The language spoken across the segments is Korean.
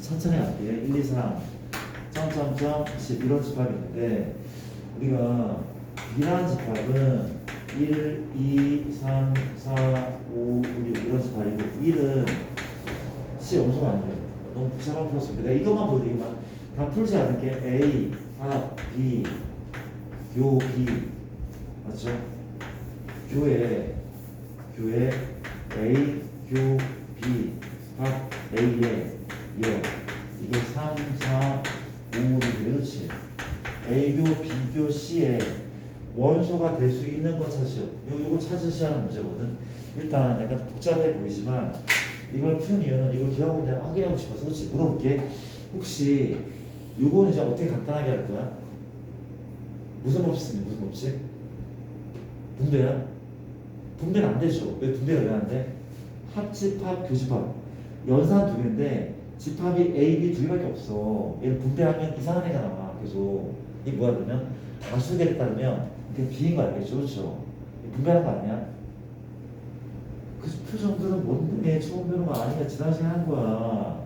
천천히 할게요. 1, 2, 3, 점점점 10 이런 집합이 있는데 우리가 B라는 집합은 1, 2, 3, 4, 5, 6 이런 집합이고 1은 C 엄청 안 돼요. 너무 복잡한 풀었습니다. 내가 이것만 보여드리기만 다 풀지 않을게. A, 합, B, 교, B 맞죠? 교에 A, 교, B, 합, A에 이게 3, 4, 5, 6 그렇지. A교, B교, C에 원소가 될 수 있는 것 찾으시오. 요거 찾으시라는 문제거든. 일단 약간 복잡해 보이지만 이걸 푼 이유는 이걸 기억하고 내가 확인하고 싶어서 그렇지. 물어볼게. 혹시 요거는 이제 어떻게 간단하게 할 거야? 무슨 법칙이니? 무슨 법칙? 분배야? 분배는 안 되죠. 왜 분배가 왜 안 돼? 합집합, 교집합 연산 두 개인데 집합이 A, B 두 개밖에 없어. 얘를 분배하면 이상한 애가 나와. 계속 이게 뭐야 그러면 다수계를 따르면 이게 B인 거 알겠죠? 그렇죠? 분배하는 거 아니야? 그 표정들은 뭔데 처음 배우는 거 아니야. 지난 시간에 한 거야.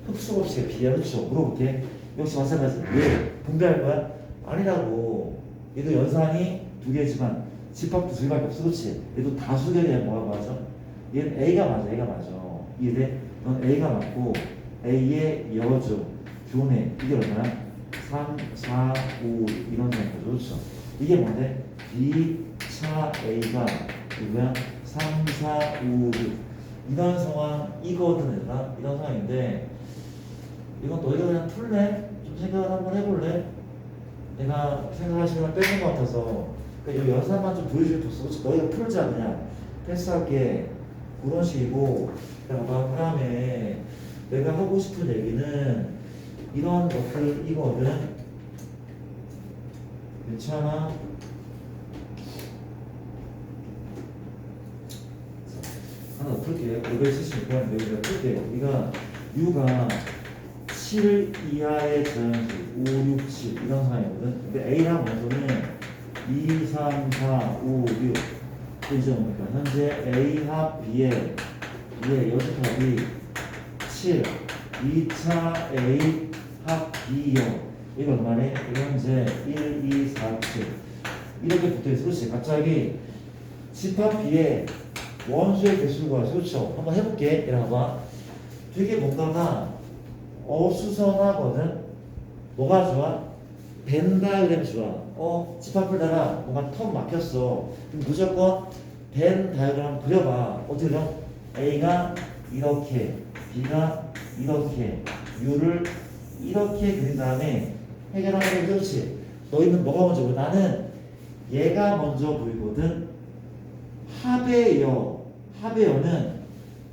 흡수 법칙이 B야. 그렇죠? 물어볼게. 역시 마찬가지. 왜 분배할 거야? 아니라고. 얘도 연산이 두 개지만 집합도 두 개밖에 없어. 그렇지? 얘도 다수계에 뭐가 맞아? 얘는 A가 맞아. A가 맞아. 이래? 넌 A가 맞고 A의 여조, 교내 이게 얼마야? 3, 4, 5 이런 정도. 그렇죠? 이게 뭔데? B 차 A가 누구야? 3, 4, 5, 6 이런 상황이거든. 얘들아. 이런 상황인데 이건 너희가 그냥 풀래? 좀 생각을 한번 해볼래? 내가 생각할 시간을 빼는 것 같아서 그러니까 이 연산만 좀 보여주면 좋겠어. 너희가 풀자 그냥 패스할게. 그런 식이고 그 다음에 내가 하고 싶은 얘기는 이런 것들이거든. 괜찮아? 하나 더 풀게요. 576번인데 우리가 풀게요. 우리가 U가 7 이하의 자연수 5, 6, 7 이런 상황이거든. 근데 A랑 원소는 2, 3, 4, 5, 6 이제 뭡니까? 현재 A 합 B의 여집합이 7 2차 A 합 B 0 이거 얼마네? 이거 현재 1, 2, 4, 7 이렇게 붙어있어. 그렇지? 갑자기 집합 B의 원소의 개수가 그렇죠? 한번 해볼게. 이리 와봐. 되게 뭔가가 어수선하거든. 뭐가 좋아? 벤 다이어그램이 좋아. 집합 풀다가 뭔가 턱 막혔어. 그럼 무조건 벤 다이어그램 그려봐. 어떻게 그려? A가 이렇게, B가 이렇게, U를 이렇게 그린 다음에 해결하는 거. 그렇지? 너희는 뭐가 먼저 보여? 나는 얘가 먼저 보이거든. 합의 여는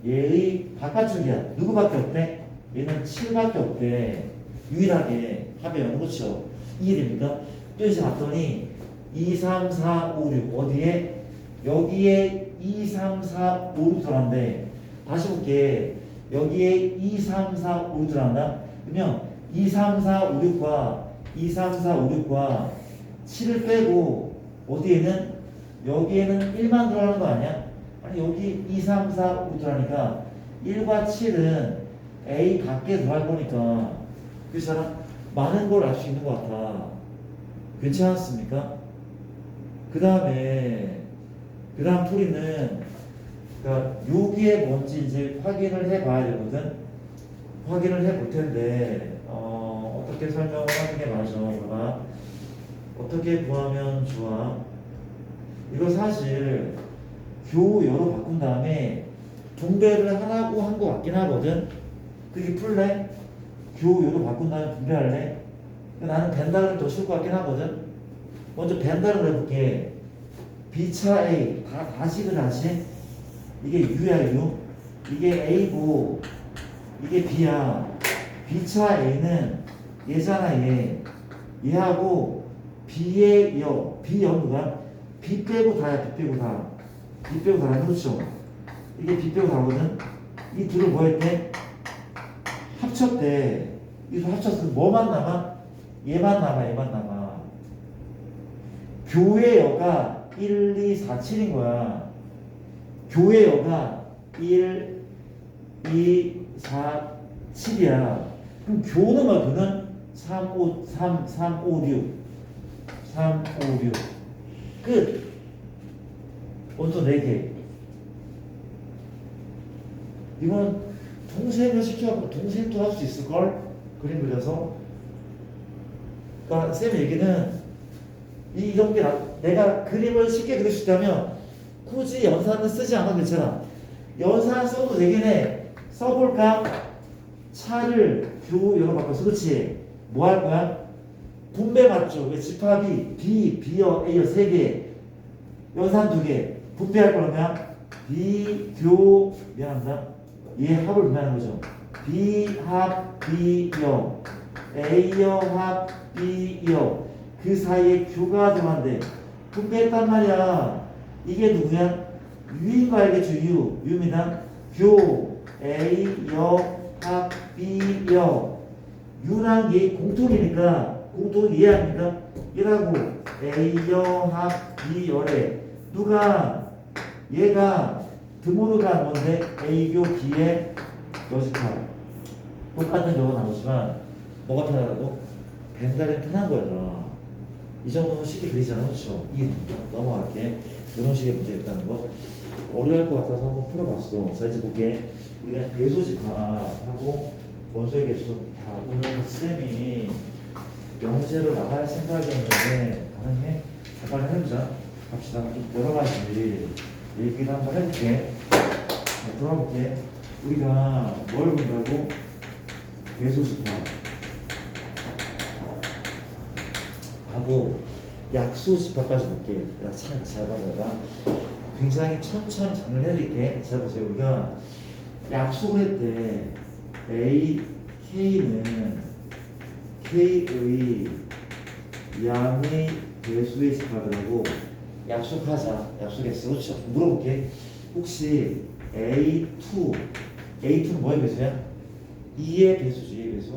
얘의 바깥쪽이야. 누구밖에 없대? 얘는 7밖에 없대. 유일하게 합의 여는. 그렇죠? 이해됩니까? 또 이제 봤더니 2, 3, 4, 5, 6 어디에? 여기에 2, 3, 4, 5, 6 들어간대. 다시 볼게. 여기에 2, 3, 4, 5, 6 들어간다? 그러면 2, 3, 4, 5, 6과 2, 3, 4, 5, 6과 7을 빼고 어디에는? 여기에는 1만 들어가는 거 아니야? 아니 여기 2, 3, 4, 5 들어가니까 1과 7은 A 밖에 들어갈 거니까 그렇잖아? 많은 걸 알 수 있는 것 같아. 괜찮았습니까? 그 다음 풀이는 그러니까 여기에 뭔지 이제 확인을 해 봐야 되거든. 확인을 해 볼 텐데 어떻게 설명을 하는 게 맞아? 봐봐. 어떻게 구하면 좋아? 이거 사실 교여로 바꾼 다음에 분배를 하라고 한 거 같긴 하거든. 그게 풀래? 교여로 바꾼 다음에 분배할래? 나는 벤다를 더 쉬울 것 같긴 하거든. 먼저 벤다를 해볼게. B차 A 다시 이게 U야 U. 이게 A고 이게 B야. B차 A는 얘잖아 얘하고 B의 B 누가? B 빼고 다야. B 빼고 다. 그렇죠? 이게 B 빼고 다거든. 이 둘을 뭐 했대? 합쳤대. 이둘 합쳤어. 뭐만 남아? 얘만 남아. 교의 여가 1, 2, 4, 7인 거야. 교의 여가 1, 2, 4, 7이야. 그럼 교는 뭐야? 교는 3, 5, 3, 3, 5, 6 3, 5, 6 끝. 원소 4개. 이건 동생을 시켜갖고 동생도 할 수 있을걸? 그림 그려서. 그러니까 쌤 얘기는 이런 게 내가 그림을 쉽게 그릴 수 있다면 굳이 연산을 쓰지 않아도 괜찮아. 연산 써도 되긴 해. 써볼까? 차를 교여로 바꿔서. 그렇지. 뭐 할 거야? 분배 맞죠? 왜 집합이 B, B여, A여 3개, 연산 2개. 분배할 거라면 B, 교, 미안합니다. 얘 합을 분배하는 거죠. B 합 B여, A여 합 B여. 그 사이에 교가 들어간대. 분배했단 말이야. 이게 누구야? U인 거 알겠죠? U입니다. 교 A여 합 B여. U랑 얘 공통이니까 공통 이해합니까? 얘라고 A여 합 B여래. 누가 얘가 드모르가 한 건데 A교 B의 여집합. 똑같은 경우가 나오지만 뭐가 편하다고? 벤달이 편한 거야. 이 정도는 쉽게 그리잖아. 그렇죠? 이게 넘어갈게. 이런 식의 문제 있다는 거 어려울 것 같아서 한번 풀어봤어. 자, 이제 볼게. 우리가 배수집합하고 원소의 개수 다 오늘 쌤이 영재로 나갈 생각이었는데 가능해? 잠깐 해보자. 갑시다. 좀 여러 가지 얘기를 한번 해볼게. 돌아볼게. 우리가 뭘 본다고? 배수집합 하고 약수집합까지 볼게. 내가 참 잘 봐봐. 굉장히 천천히 정리해드릴게. 잘 보세요. 우리가 약속을 했대. A, K는 K의 양의 배수의 집합이라고 약속하자. 약속했어. 그렇죠? 물어볼게. 혹시 A2, A2는 뭐의 배수야? 2의 배수지. 2의 배수.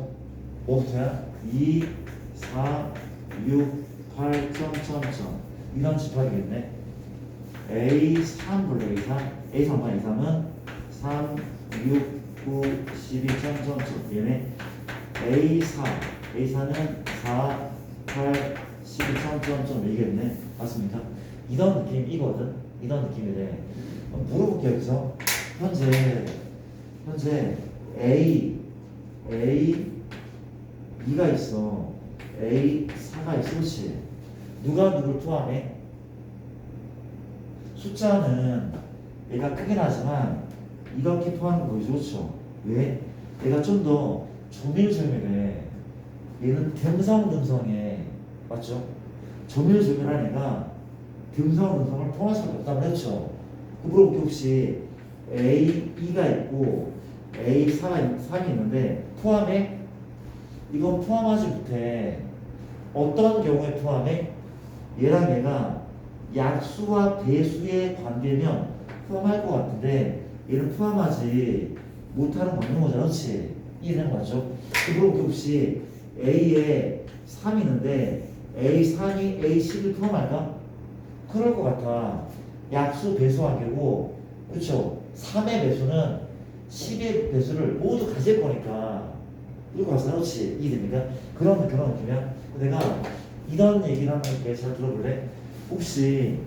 뭐부터야? 2, 4, 6, 8, 점점점 이런 집합이겠네. A3 볼래. A3 뭐야? A3은 3, 6, 9, 12, 점점점 얘네. A4는 4, 8, 12, 점점점 이겠네. 맞습니까? 이런 느낌이거든. 이런 느낌이래. 물어볼게요. 여기서 현재 A가 있어. A4가 있어. 그렇지? 누가 누굴 포함해? 숫자는 얘가 크긴 하지만 이렇게 포함하는 거죠. 그렇죠? 왜? 얘가 좀 더 조밀조밀해. 얘는 듬성듬성해. 맞죠? 조밀조밀한 애가 듬성듬성을 포함할 수밖에 없다고 했죠. 물어볼게. 혹시 A2가 있고 A3이 있는데 포함해? 이건 포함하지 못해. 어떤 경우에 포함해? 얘랑 얘가 약수와 배수의 관계면 포함할 것 같은데 얘는 포함하지 못하는 관계모잖아. 그렇지? 이해되는 거 맞죠? 그리고 혹시 A에 3이 있는데 A3이 A10을 포함할까? 그럴 것 같아. 약수 배수 관계고, 그렇죠? 3의 배수는 10의 배수를 모두 가질 거니까 이거 가서 그렇지? 이해됩니까? 그런 느낌이야. 내가 이런 얘기를 한번 이렇게 잘 들어볼래? 혹시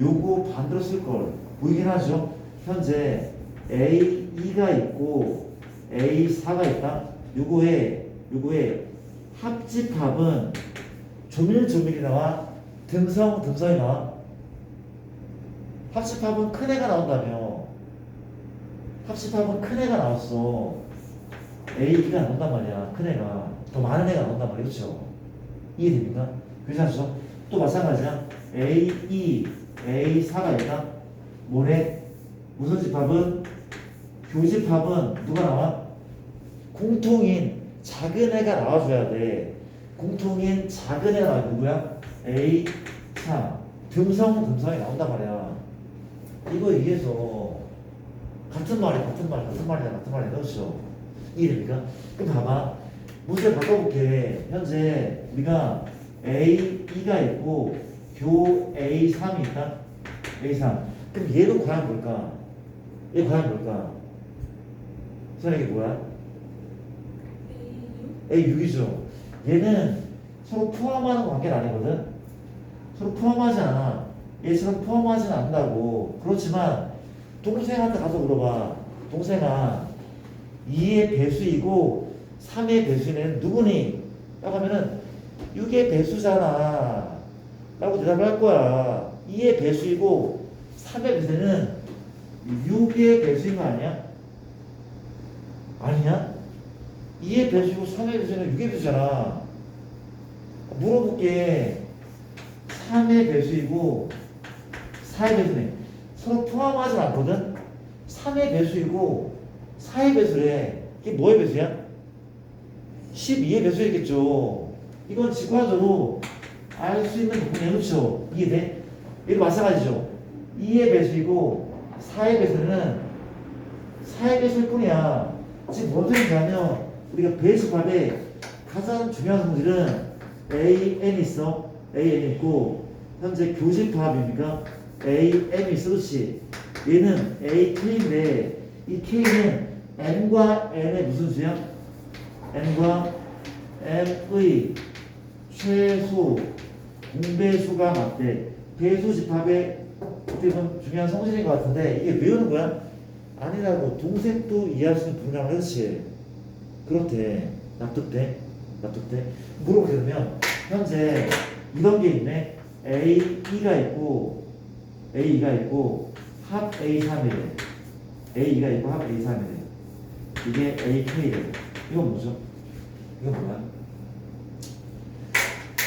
요거 반대로 쓸 걸 보이긴 하죠? 현재 A2가 있고 A4가 있다? 요거의 합집합은 조밀조밀이 나와? 듬성듬성이 나와? 합집합은 큰 애가 나온다며. 합집합은 큰 애가 나왔어. A2가 나온단 말이야. 큰 애가. 더 많은 애가 나온단 말이야. 그렇죠? 이해됩니까? 괜찮죠? 또 마찬가지야. A2, A4가 있다? 뭐래? 무슨 집합은? 교집합은 누가 나와? 공통인 작은 애가 나와줘야 돼. 공통인 작은 애가 나와. 누구야? A3. 듬성이 나온단 말이야. 이거 얘기해서 같은 말이야. 그렇죠? 이해됩니까? 그럼 봐봐. 문제 바꿔볼게. 현재 우리가 A2가 있고 교 A3이 있다? A3. 그럼 얘는 과연 뭘까? 얘 과연 뭘까? 선생님 이게 뭐야? A 6이죠. 얘는 서로 포함하는 관계는 아니거든. 서로 포함하지 않아. 얘처럼 포함하지는 않는다고. 그렇지만 동생한테 가서 물어봐. 동생아, 2의 배수이고 3의 배수는 누구니? 라고 하면은 6의 배수잖아 라고 대답을 할 거야. 2의 배수이고 3의 배수는 6의 배수인 거 아니야? 아니야? 2의 배수이고 3의 배수는 6의 배수잖아. 물어볼게. 3의 배수이고 4의 배수네. 서로 포함하지 않거든? 3의 배수이고 4의 배수래. 이게 뭐의 배수야? 12의 배수이겠죠. 이건 직관적으로 알 수 있는 부분이야. 그렇죠? 이해돼? 이거 마찬가지죠. 2의 배수이고 4의 배수는 4의 배수일 뿐이야. 지금 뭔 소리냐면 우리가 배수값의 가장 중요한 성질은 AN 있어. AN 있고 현재 교집합입니까? AM이 있어. 그렇지? 얘는 AK인데 이 K는 N과 N의 무슨 수야? N과 M의 최소 공배수가 맞대. 배수 집합의 어떻게 보면 중요한 성질인 것 같은데 이게 외우는 거야? 아니라고. 동생도 이해할 수 있는 분량을 그렇지. 그렇대. 납득돼? 납득돼? 물어보게 되면 현재 이런 게 있네. A2가 있고 A2가 있고 합 A3이래. A2가 있고 합 A3이래. 이게 AK래. 이건 뭐죠? 이건 뭐야?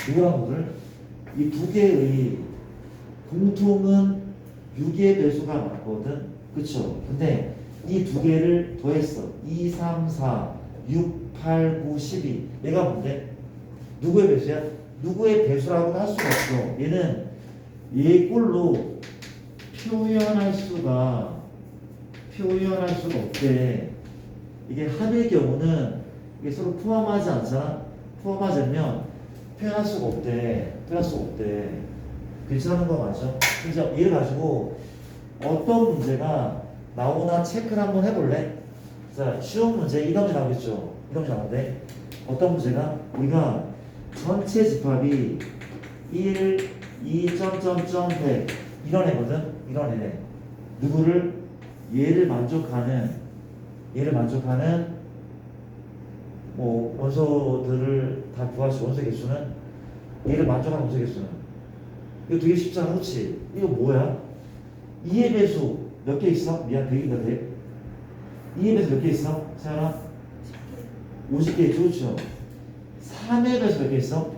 이거란 거를 이 두 개의 공통은 6의 배수가 맞거든. 그쵸? 근데 이 두 개를 더했어. 2, 3, 4, 6, 8, 9, 12. 얘가 뭔데? 누구의 배수야? 누구의 배수라고는 할 수가 없어. 얘는 얘 꼴로 표현할 수가 없대. 이게 합의 경우는 이게 서로 포함하지 않잖아. 포함하지 않으면 표현할 수가 없대. 괜찮은 거 맞죠? 그래서 얘를 가지고 어떤 문제가 나오나 체크를 한번 해볼래? 자, 쉬운 문제 이런 문제 나오겠죠? 이런 문제 나오는데 어떤 문제가 우리가 전체 집합이 1, 2, 점점점 100 이런 애거든? 이런 애네. 누구를? 얘를 만족하는 뭐 원소들을 다 구할 수 원소 개수는 얘를 만족하는 원소 개수는 이거 되게 쉽잖아. 그렇지? 이거 뭐야? 2의 배수 몇 개 있어? 미안, 100인가 100? 2의 배수 몇 개 있어? 세연아? 50개 있죠. 그렇죠? 3의 배수 몇 개 있어?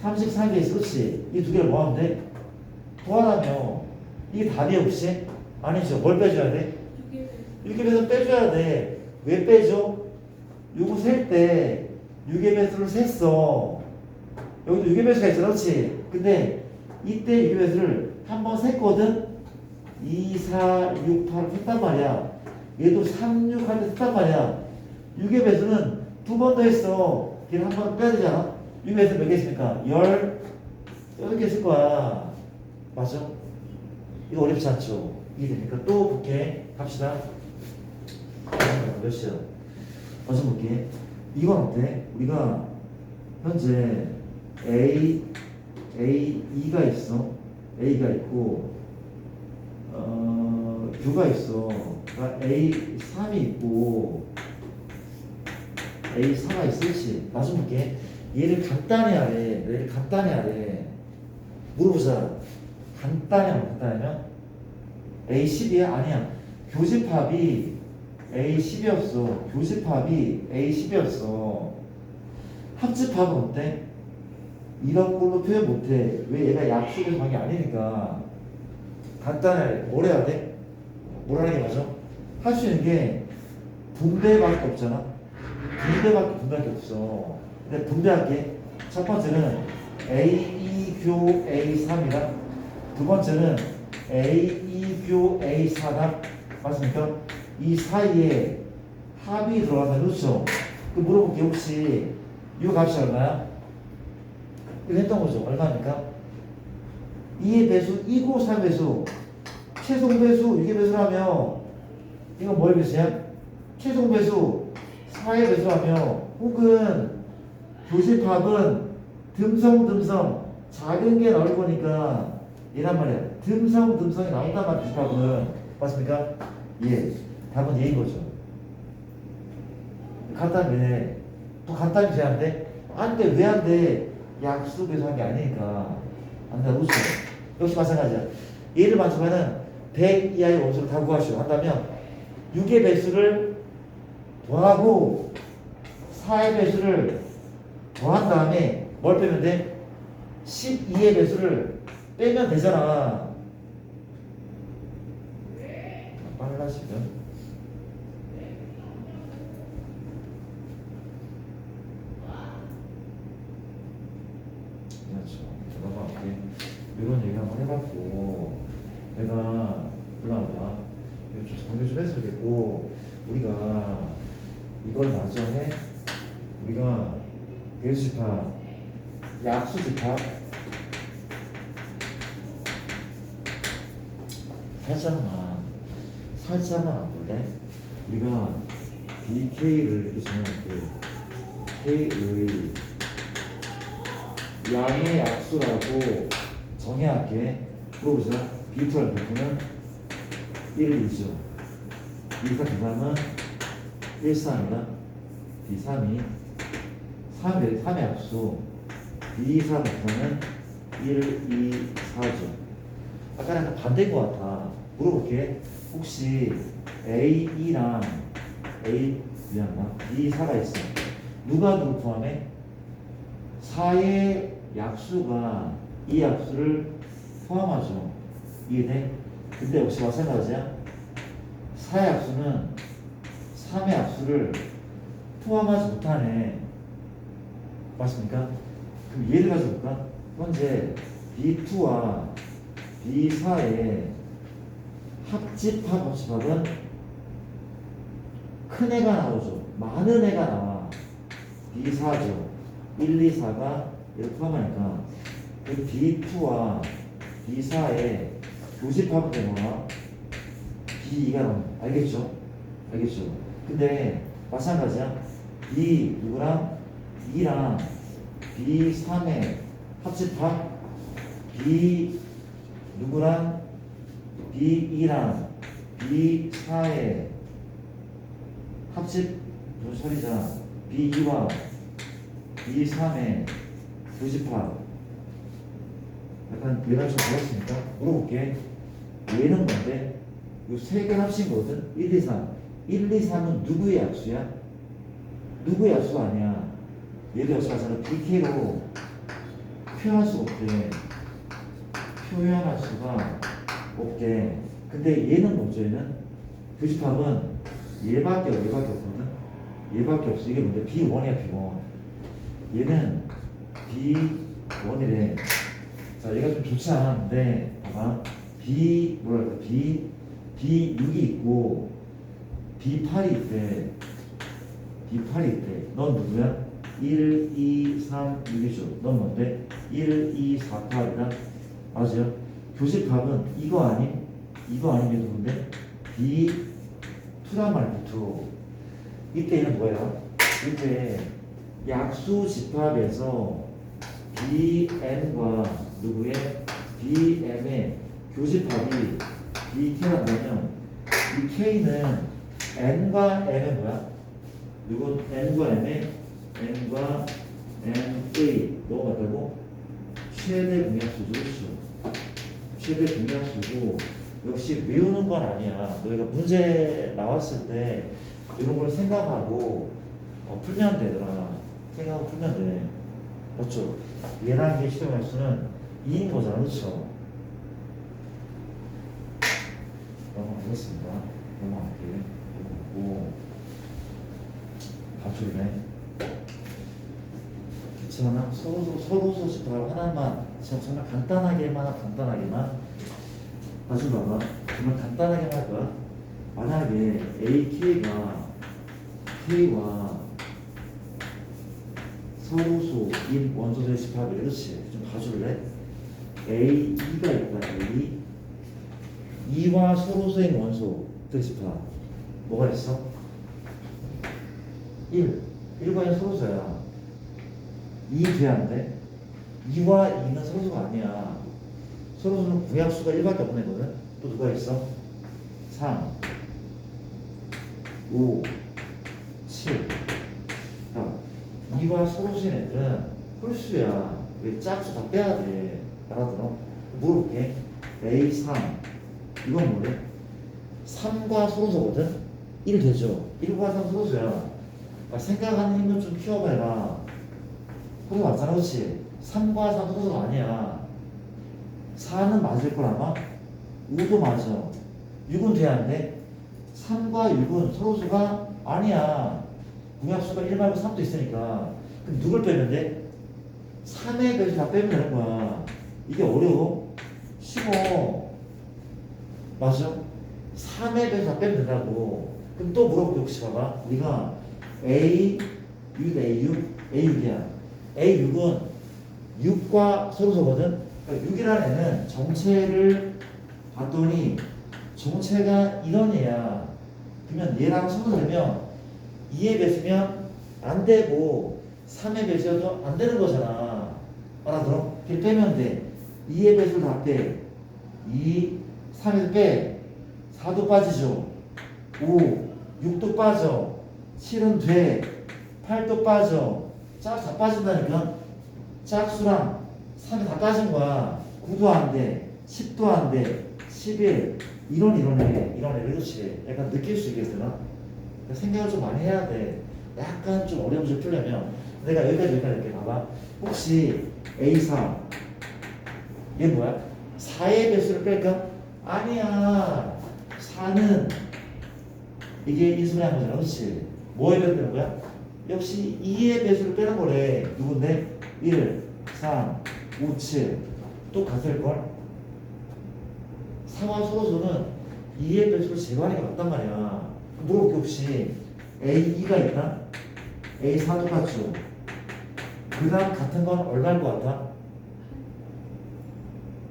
33개 있어. 그렇지? 이 두 개를 뭐 하면 돼? 더하라며. 이게 답이야 혹시? 아니죠. 뭘 빼줘야 돼? 6의 배수 빼줘야 돼. 왜 빼줘? 요거 셀 때 6의 배수를 셌어. 여기도 6의 배수가 있어. 그렇지? 근데 이때 6의 배수를 한 번 셌거든? 2, 4, 6, 8을 했단 말이야. 얘도 3, 6 할 때 했단 말이야. 6의 배수는 두 번 더 했어. 걔를 한 번 빼야 되잖아. 6의 배수 몇 개 있습니까? 18개 있을 거야. 맞죠? 이거 어렵지 않죠? 이해됩니까? 또 볼게. 갑시다. 몇 시야? 어서 볼게. 이건 어때? 우리가 현재 A가 있어. A가 있고 Q가 있어. 그러니까 A3이 있고 A4가 있을지. 마저 볼게. 얘를 간단히 하래. 물어보자. 간단하면 A10이야? 아니야. 교집합이 A10이었어. 교집합이 A10이었어. 합집합은 어때? 이런 걸로 표현 못해. 왜? 얘가 약속에서 간 게 아니니까. 간단해. 뭘 해야 돼? 뭘 하는 게 맞아? 할 수 있는 게 분배밖에 없잖아. 분배밖에 없어. 근데 분배할게. 첫 번째는 A2교 A3이다. 두 번째는 A2교 A4다. 맞습니까? 이 사이에 합이 들어가서 그렇죠? 그 물어볼게. 혹시 이 값이 얼마야? 이거 했던 거죠. 얼마입니까? 2의 배수, 2고 3배수, 최소 배수, 6의 배수라면 이건 뭐의 배수야? 최소 배수 4의 배수하며 혹은 교집합은 듬성듬성 작은 게 나올 거니까 얘란 말이야. 듬성듬성이 나온단 말이야. 교집합은 맞습니까? 예. 답은 예인 거죠. 간단히 왜? 또 간단히 제한데 안 돼. 왜 안 돼? 약수 배수한 게 아니니까 안 돼. 그렇죠. 역시 마찬가지야. 얘를 맞추면은 100 이하의 원소를 다 구하시오 한다면 6의 배수를 더하고 4의 배수를 더한 다음에 뭘 빼면 돼? 12의 배수를 빼면 되잖아. 빨라 지금. 그렇죠. 넘어갈게. 이런 얘기 한번 해봤고 내가 올라와봐. 좀 정리 좀 해서 되겠고 우리가 이걸 나중에 우리가 배수집합, 약수집합 살짝만 안 볼래? 우리가 BK를 이렇게 정해놓고 K의 양의 약수라고 정해할게. 물어보자. B2할 부분은 1, 2죠. B4 계산은 1, 4입니다. B3이 3의 약수 B4 계산은 1, 2, 4죠. 아까랑 약간 반대인 것 같아. 물어볼게. 혹시 A2랑 B4가 있어. 누가 누구 포함해? 4의 약수가 이 약수를 포함하죠. 이해돼? 근데 역시 마찬가지야. 4의 약수는 3의 약수를 포함하지 못하네. 맞습니까? 그럼 얘를 가져볼까? 현재 B2와 B4의 합집합은 큰 애가 나오죠. 많은 애가 나와. B4죠. 1, 2, 4가 이렇게 포함하니까 그 B2와 B4의 교집합은 되거나 B2가 나옵니다. 알겠죠? 알겠죠? 근데 마찬가지야. B 누구랑 2랑 B3의 합집합 B 누구랑 B2랑 B4의 합집 무슨 소리잖아. B2와 B3의 교집합 약간 얘가 좀 들었으니까 물어볼게. 얘는 뭔데? 이 세 개 합친 거거든. 1, 2, 3 1, 2, 3은 누구의 약수야? 누구의 약수가 아니야. 얘도 역시 마찬가지로 BK로 표현할 수가 없대. 표현할 수가 없대. 근데 얘는 뭐죠? 얘는 교집합은 얘밖에 없거든. 얘밖에 없어. 이게 뭔데? B1이야 B1. 얘는 B1이래. 자, 얘가 좀 좋지 않았는데 봐봐. B6이 있고 B8이 있대. B8이 있대. 넌 누구야? 1, 2, 3, 6이죠. 넌 뭔데? 1, 2, 4, 8이다. 맞아요. 교집합은 이거 아님? 이거 아닌 게 누군데? B2란 말이야. B2. 이때 얘는 뭐예요? 이때 약수 집합에서 BM과 누구의 BM의 교집합이 BK라면 이 K는 N과 M의 뭐야? 이건 N과 M의 N과 M의 너무 같다고? 최대 공약수죠. 그렇죠? 최대 공약수고 역시 외우는 건 아니야. 너희가 문제 나왔을 때 이런 걸 생각하고 풀면 되더라. 생각하고 풀면 돼. 맞죠? 얘랑 얘 시도 약수는 2인 거잖아. 그렇죠? 넘어가겠습니다. 넘어갈게. 그리고 가출이네. 귀찮아. 서로 집합 하나만 정말 간단하게만 다시 봐봐. 정말 간단하게 할 거야. 만약에 AK가 K와 서로소인 원소들의 집합이 그렇지. 좀 봐줄래? A2가 있다. A 2와 서로소인 원소들의 집합 뭐가 있어? 1. 1과 1 소수야. 2 돼야 안 돼? 2와 2는 소수가 아니야. 소수는 구약수가 1밖에 없는 애거든. 또 누가 있어? 3, 5, 7. 자, 2와 소수인 애들은 홀수야. 왜 짝수 다 빼야 돼. 알아들어? 물어볼게. A3. 이건 뭐래? 3과 소수거든? 1 되죠? 1과 3 소수야. 그러니까 생각하는 힘을 좀 키워봐라. 소수 맞잖아, 그렇지? 3과 3 소수가 아니야. 4는 맞을 걸 아마? 5도 맞아. 6은 돼야 안 돼? 3과 6은 소수가 아니야. 공약수가 1 말고 3도 있으니까. 그럼 누굴 빼면 돼? 3의 배수 다 빼면 되는 거야. 이게 어려워? 쉬워. 맞아? 3의 배수 다 빼면 된다고. 그럼 또 물어볼게. 혹시 봐봐. 우리가 A, 6, A6, A6이야. A6은 6과 소수거든? 그러니까 6이라는 애는 정체를 봤더니 정체가 이런 애야. 그러면 얘랑 소수되면 2의 배수면 안 되고 3의 배수여도 안 되는 거잖아. 알아들어? 걔 빼면 돼. 2의 배수를 다 빼. 2, 3에서 빼. 4도 빠지죠. 5, 6도 빠져. 7은 돼. 8도 빠져. 짝수 다 빠진다니까? 짝수랑 3이 다 빠진 거야. 9도 안 돼. 10도 안 돼. 11. 이런 애. 그렇지. 약간 느낄 수 있겠으나? 생각을 좀 많이 해야 돼. 약간 좀 어려운 줄 풀려면. 내가 여기까지 이렇게 봐봐. 혹시 A4. 얘 뭐야? 4의 배수를 뺄까? 아니야. 4는 이게 인수분해한 거잖아. 그렇지? 뭐의 배수를 빼는 거야? 역시 2의 배수를 빼는 거래. 누군데? 1, 3, 5, 7. 또 같을걸? 4와 소수는 2의 배수를 제거하는 게 맞단 말이야. 물어볼게. 혹시 A2가 있나? A4 똑같죠? 그 다음 같은 건 얼마일 것 같아?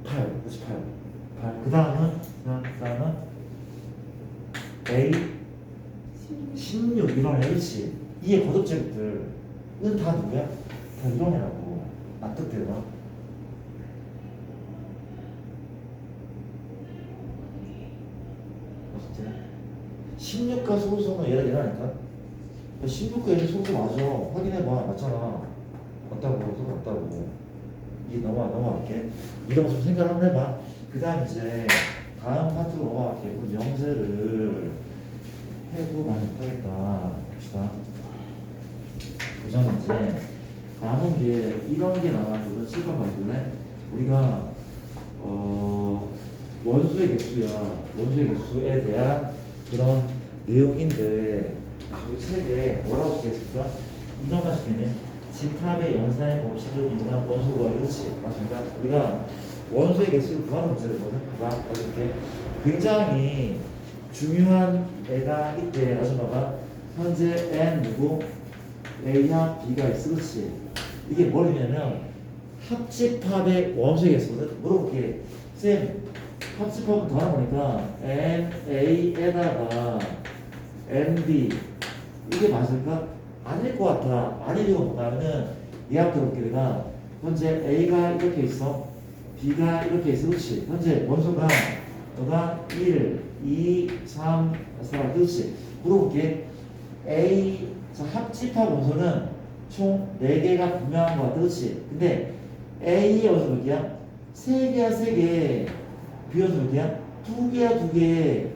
8. 그렇지, 8. 그 다음은 A 16 이런 애. 그렇지? 이의 거듭제곱들은 다 누구야? 다 이런 애라고. 납득되나? 어쨌든 16과 소수는 얘라니까? 16과 얘는 소수 맞아. 확인해봐. 맞잖아. 맞다고. 소수 맞다고. 이게 넘어갈게. 이런 거 좀 생각을 한번 해봐. 그 다음 이제 다음 파트로 넘어갈게. 그럼 명세를 해도 많이 못하겠다. 봅시다. 우선 이제 남은 게 이런 게 나와가지고 실컷 봐줄래? 우리가 원수의 개수야. 원수의 개수에 대한 그런 내용인데 그 책에 뭐라고 쓰겠을까? 이것만 쓰겠네. 집합의 연산의 법칙을 이용한 원소가. 그렇지? 맞습니까? 우리가 원소의 개수를 구하는 문제거든. 봐봐. 이렇게 굉장히 중요한 애가 있대. 아줌마가 현재 N 누구? A와 B가 있어. 그렇지? 이게 뭐냐면 합집합의 원소의 개수거든. 물어볼게. 쌤, 합집합은 더하는 거니까 N, A에다가 N, B 이게 맞을까? 아닐 것 같아. 아닐 이유가 뭔가하면은 예약 들어볼게. 내가 현재 A가 이렇게 있어. B가 이렇게 있어. 그렇지? 현재 원소가 너가 1, 2, 3, 4. 그렇지? 물어볼게. A 자, 합집합 원소는 총 4개가 분명한 것 같아. 그렇지? 근데 A의 원소 몇 개야? 3개야 3개. B 원소 몇 개야? 2개야 2개.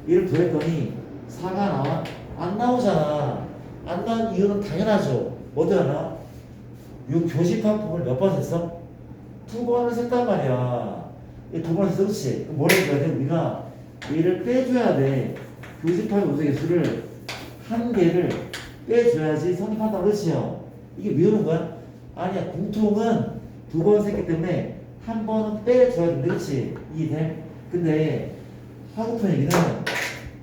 얘를 더했더니 4가 나와? 안 나오잖아. 안 나온 이유는 당연하죠. 어디가 나와? 요 교집합 부분을 몇 번 했어? 2번을 했단 말이야. 2번 했어. 그렇지? 그럼 뭘 해줘야 돼? 우리가 얘를 빼줘야 돼. 교집합의 원소 개수를 한 개를 빼줘야지 성립한다. 그렇지요? 이게 왜 오는 거야? 아니야. 공통은 2번 했기 때문에 한 번은 빼줘야 되는데. 그렇지? 이해돼? 근데 하고픈 얘기는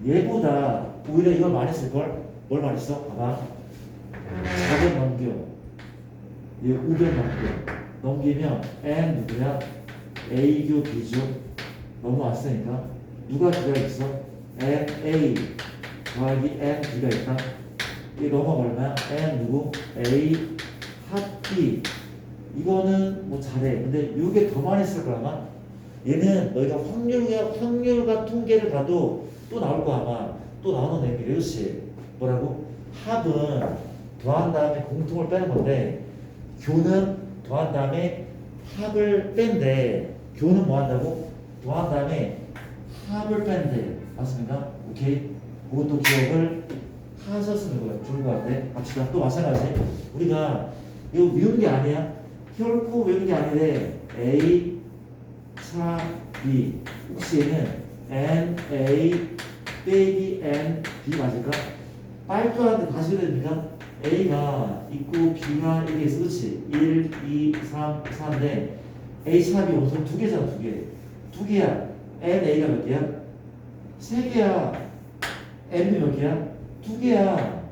얘보다 오히려 이걸 많이 쓸걸? 뭘 많이 써? 봐봐. 4번 넘겨. 얘 5번 넘기면 N 누구야? A교 B죠? 넘어왔으니까 누가 B가 있어? N, A 더하기 N, B가 있다? 이 넘어가 얼마야? n 누구? a 합 b. 이거는 뭐 잘해. 근데 이게 더 많이 쓸 거야 아마. 얘는 너희가 확률과 통계를 봐도 또 나올 거 아마. 또 나오는 애기 그렇지. 뭐라고? 합은 더한 다음에 공통을 빼는 건데 교는 더한 다음에 합을 뺀대. 교는 뭐 한다고? 더한 다음에 합을 뺀대. 맞습니까? 오케이. 그것도 기억을 하셔 쓰는 거예요. 좋은 거 같아. 갑시다. 또 마찬가지. 우리가 이거 외운 게 아니야. 결코 외운 게 아니래. A 차 B. 혹시 얘는 N A 빼기 N B 맞을까? 빨주한테 다시 그래야 됩니까? A가 있고 B가 1개 있어. 그렇지? 1, 2, 3, 4인데 A 차 B 원소는 두 개잖아. 두 개. 두 개야. N A가 몇 개야? 세 개야. N이 몇 개야? 두 개야.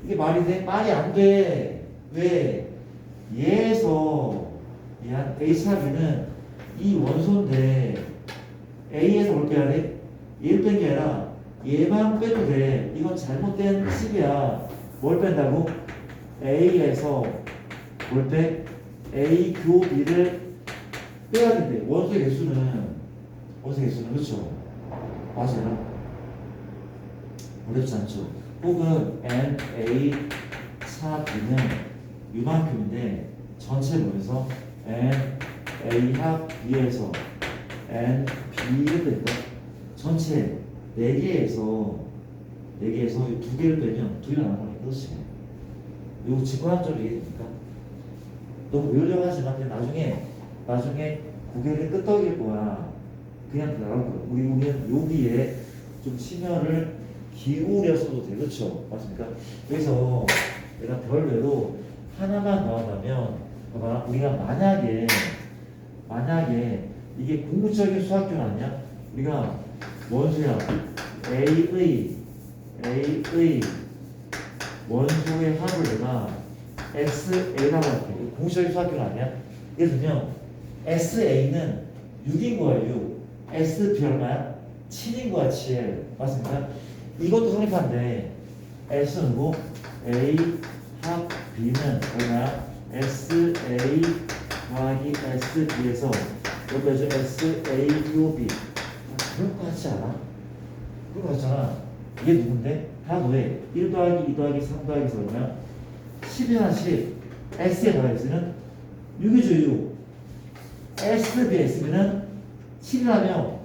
이게 말이 돼? 말이 안 돼. 왜? 얘에서 얘한 A 차 B는 이 원소인데 A에서 뭘 빼야 돼? 얘를 뺀 게 아니라 얘만 빼도 돼. 이건 잘못된 식이야. 뭘 뺀다고? A에서 뭘 빼? A 교 B를 빼야 된대. 원소의 개수는 그렇죠? 맞아요. 어렵지 않죠? 혹은 N, A, 차 B는 이만큼인데 전체 뭐에서 N, A 합 B에서 N, B를 뺀다. 전체 4개에서 이 2개를 빼면 2개가 남아요. 그렇지? 이거 직관적으로 이해됩니까? 너무 외우려고 하지 마. 그냥 나중에 고개를 끄덕일 거야. 그냥 나올 거야. 우리는 여기에 좀 심혈을 기울여서도 돼. 그렇죠? 맞습니까? 그래서 내가 별외로 하나만 나온다면 봐봐. 우리가 만약에 이게 궁극적인 수학교는 아니야? 우리가 원수야 A의 원소의 합을 내가 SA라고 할게. 공식적인 수학교는 아니야? 예를 들면 SA는 6인 거야. 6. SB 얼마야? 7인 거야. 7. 맞습니까? 이것도 성립한데 S는 뭐? A 합 B는 얼마야? SA 더하기 SB에서 여기서 SA 교 B. 그럴 것 같지 않아? 그럴 것 같잖아. 이게 누군데? 다 너의 1 더하기 2 더하기 3 더하기 4 얼마야? 10이나 10. S에 더하기 S는 6이죠. 6. SB, SB는 7이라며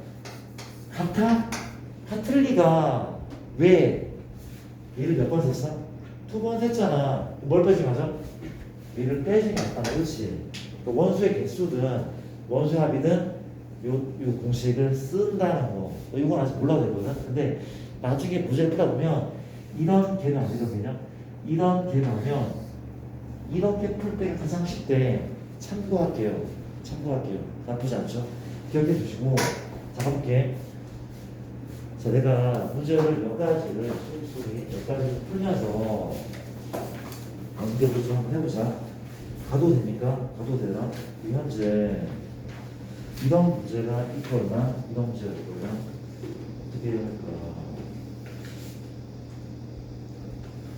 같아? 같을 리가. 왜? 얘를 몇 번 셌어? 2번 셌잖아. 뭘 빼지 맞아? 얘를 빼지 않다. 그렇지? 원수의 개수든 원수의 합이든 요 공식을 쓴다는 거. 이건 아직 몰라도 되거든. 근데 나중에 문제를 풀다 보면 이런 개는 안 되거든요. 이런 개 나오면 이렇게 풀 때 가장 쉽대. 참고할게요. 나쁘지 않죠? 기억해 주시고. 자, 가볼게. 자, 내가 문제를 몇 가지를 풀면서 연결을 좀 한번 해보자. 가도 됩니까? 가도 되나? 현재 이런 문제가 있거나 이런 문제가 있거나 어떻게 할까?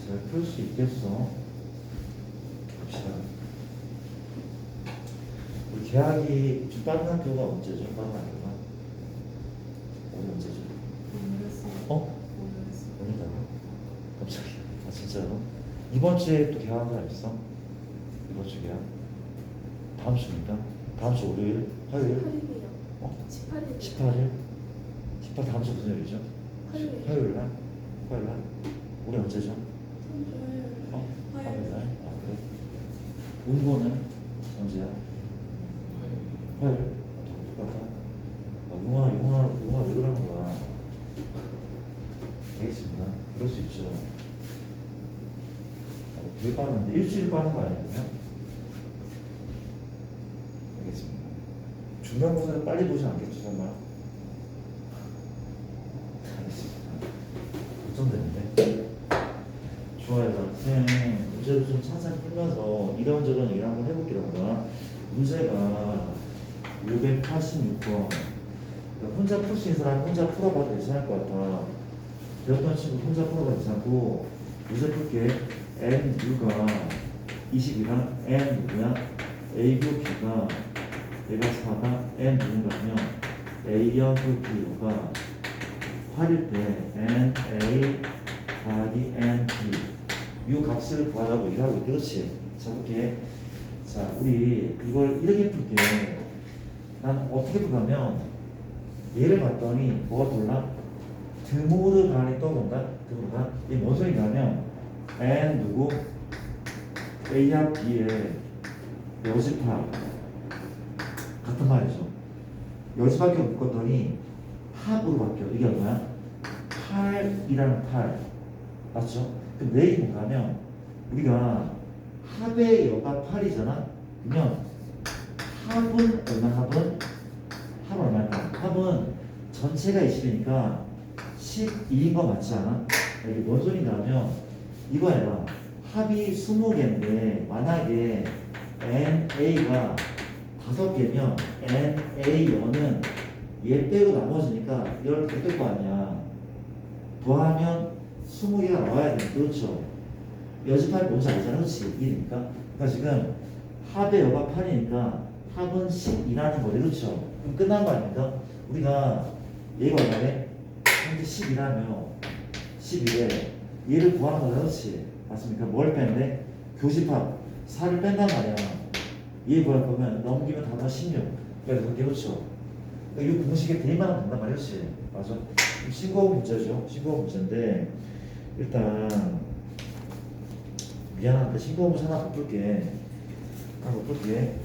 잘 풀 수 있겠어? 봅시다. 우리 계약이 좀 빠른 학교가 언제죠? 빠른 학교가? 오늘 언제죠? 오늘다가? 갑자기? 아 진짜로? 이번 주에 또 계약한 사람 있어? 이번 주 계약? 다음 주입니까? 다음 주 월요일? 화요일? 18일이요. 18일? 18 다음 주 무슨 요일이죠? 화요일 날? 우리 언제죠? 화요일 날? 아 그래? 운보는 언제야? 화요일? 똑같아? 용화 왜 그러는 거야? 알겠습니다. 그럴 수 있죠. 되게 빠른데 일주일 빠른 거 아니에요? 알겠습니다. 중간고사를 빨리 보지 않겠죠, 정말? 알겠습니다. 걱정되는데. 좋아요. 선생님, 문제를 좀 차근차근 풀면서 이런저런 얘기를 한번 해볼게요. 문제가 686번. 혼자 풀 수 있는 사람 혼자 풀어봐도 괜찮을 것 같아. 배웠던 친구 혼자 풀어봐도 괜찮고, 우선 볼게. N U가 20이랑 N 누구야? A 교 B가 얘가 4가 N 누군가면 A여 교 B가 8일 때 N A 더하기 N B 이 값을 구하라고 일하고 있대. 그렇지? 자 볼게. 자 우리 이걸 이렇게 풀게. 난 어떻게 풀냐면 얘를 봤더니 뭐가 돌라? 드모드 반이 떠온다. 드모드가 이게 뭔 소리냐면 N 누구? A와 B의 여집합 같은 말이죠. 여집합이 묶었더니 합으로 바뀌어. 이게 뭐야? 8이라는 8 맞죠? 그럼 내일이 뭔가면 우리가 합의 여가 8이잖아. 그러면 합은 얼마? 합은 얼마야? 합은 전체가 20이니까 12인 거 맞지 않아? 이게 뭔 소리인가 하면 이거야. 합이 20개인데 만약에 NA가 5개면 NA여는 얘 빼고 나머지니까 10개 거 아니야. 더하면 20개가 나와야 돼. 그렇죠? 여집합이 뭔지 알잖아. 그렇지? 1이니까. 그러니까 지금 합의 여가 8이니까 합은 10이라는 거래. 그렇죠? 그럼 끝난 거 아닙니까? 우리가 얘가 얼마래? 현재 10이라며 11에 얘를 구하는 거다. 그렇지? 맞습니까? 뭘 뺀대? 교집합 4를 뺀단 말이야. 얘 구할 거면 넘기면 단어 16. 그래서 그렇게 그렇죠? 이 공식에 대입만 하면 된단 말이야. 그렇지? 맞아? 신고한 문제죠. 신고한 문제인데 일단 미안한데 신고한 문제 하나 바꿀게.